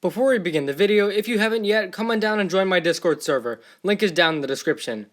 Before we begin the video, if you haven't yet, come on down and join my Discord server. Link is down in the description.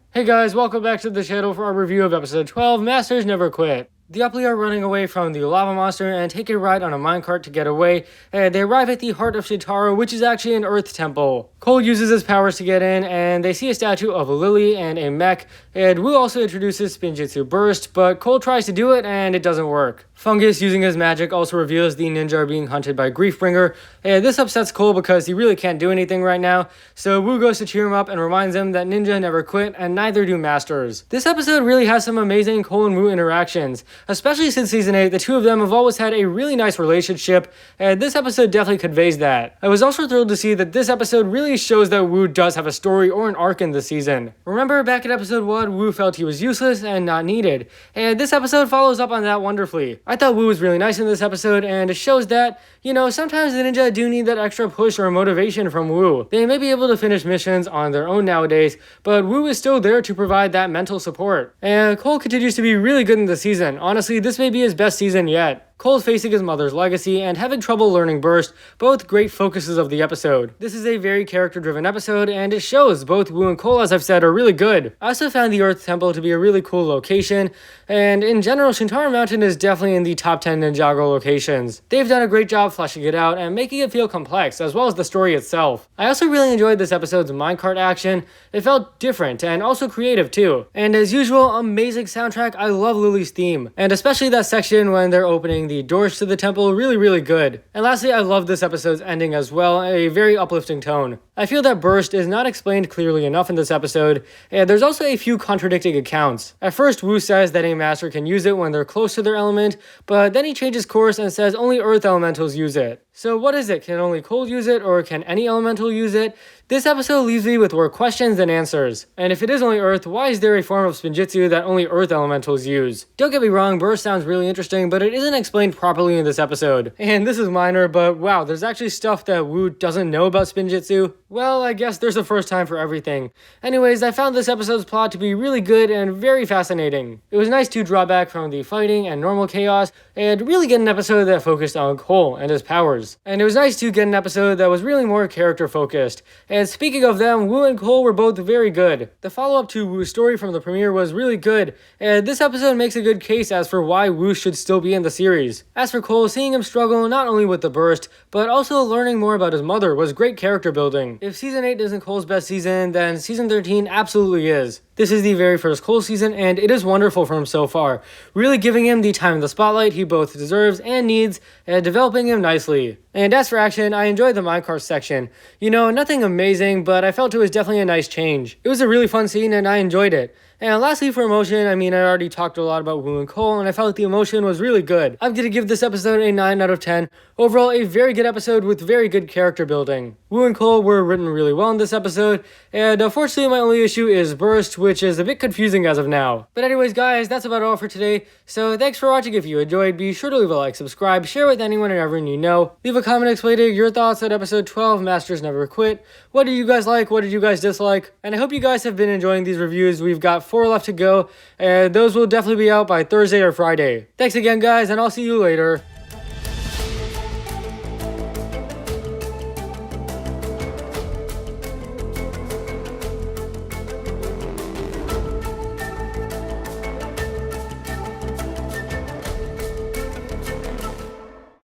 Hey guys, welcome back to the channel for our review of episode 12, Masters Never Quit. The Upply are running away from the lava monster and take a ride on a minecart to get away, and they arrive at the heart of Shintaro, which is actually an earth temple. Cole uses his powers to get in, and they see a statue of a lily and a mech, and Wu also introduces Spinjitzu Burst, but Cole tries to do it and it doesn't work. Fungus, using his magic, also reveals the ninja are being hunted by Griefbringer, and this upsets Cole because he really can't do anything right now, so Wu goes to cheer him up and reminds him that ninja never quit, and neither do masters. This episode really has some amazing Cole and Wu interactions. Especially since season 8, the two of them have always had a really nice relationship, and this episode definitely conveys that. I was also thrilled to see that this episode really shows that Wu does have a story or an arc in the season. Remember back in episode 1, Wu felt he was useless and not needed, and this episode follows up on that wonderfully. I thought Wu was really nice in this episode, and it shows that, you know, sometimes the ninja do need that extra push or motivation from Wu. They may be able to finish missions on their own nowadays, but Wu is still there to provide that mental support. And Cole continues to be really good in the season. Honestly, this may be his best season yet. Cole's facing his mother's legacy and having trouble learning Burst, both great focuses of the episode. This is a very character-driven episode, and it shows. Both Wu and Cole, as I've said, are really good. I also found the Earth Temple to be a really cool location, and in general, Shintaro Mountain is definitely in the top 10 Ninjago locations. They've done a great job fleshing it out and making it feel complex, as well as the story itself. I also really enjoyed this episode's minecart action. It felt different and also creative too. And as usual, amazing soundtrack. I love Lily's theme, and especially that section when they're opening the doors to the temple, really good. And lastly, I love this episode's ending as well, a very uplifting tone. I feel that Burst is not explained clearly enough in this episode, and there's also a few contradicting accounts. At first, Wu says that a master can use it when they're close to their element, but then he changes course and says only earth elementals use it. So what is it? Can only Cole use it, or can any elemental use it? This episode leaves me with more questions than answers. And if it is only Earth, why is there a form of Spinjitzu that only Earth elementals use? Don't get me wrong, Burst sounds really interesting, but it isn't explained properly in this episode. And this is minor, but wow, there's actually stuff that Wu doesn't know about Spinjitzu. Well, I guess there's a first time for everything. Anyways, I found this episode's plot to be really good and very fascinating. It was nice to draw back from the fighting and normal chaos, and really get an episode that focused on Cole and his powers. And it was nice to get an episode that was really more character focused. And speaking of them, Wu and Cole were both very good. The follow-up to Wu's story from the premiere was really good, and this episode makes a good case as for why Wu should still be in the series. As for Cole, seeing him struggle not only with the burst, but also learning more about his mother was great character building. If season 8 isn't Cole's best season, then season 13 absolutely is. This is the very first Cole season, and it is wonderful for him so far, really giving him the time in the spotlight he both deserves and needs, and developing him nicely. And as for action, I enjoyed the minecart section. You know, nothing amazing, but I felt it was definitely a nice change. It was a really fun scene, and I enjoyed it. And lastly, for emotion, I mean, I already talked a lot about Wu and Cole, and I felt like the emotion was really good. I'm going to give this episode a 9 out of 10. Overall, a very good episode with very good character building. Wu and Cole were written really well in this episode, and unfortunately, my only issue is Burst, which is a bit confusing as of now. But anyways, guys, that's about all for today. So thanks for watching. If you enjoyed, be sure to leave a like, subscribe, share with anyone and everyone you know. Leave a comment explaining your thoughts on episode 12, Masters Never Quit. What did you guys like? What did you guys dislike? And I hope you guys have been enjoying these reviews. We've got 4 left to go, and those will definitely be out by Thursday or Friday. Thanks again, guys, and I'll see you later.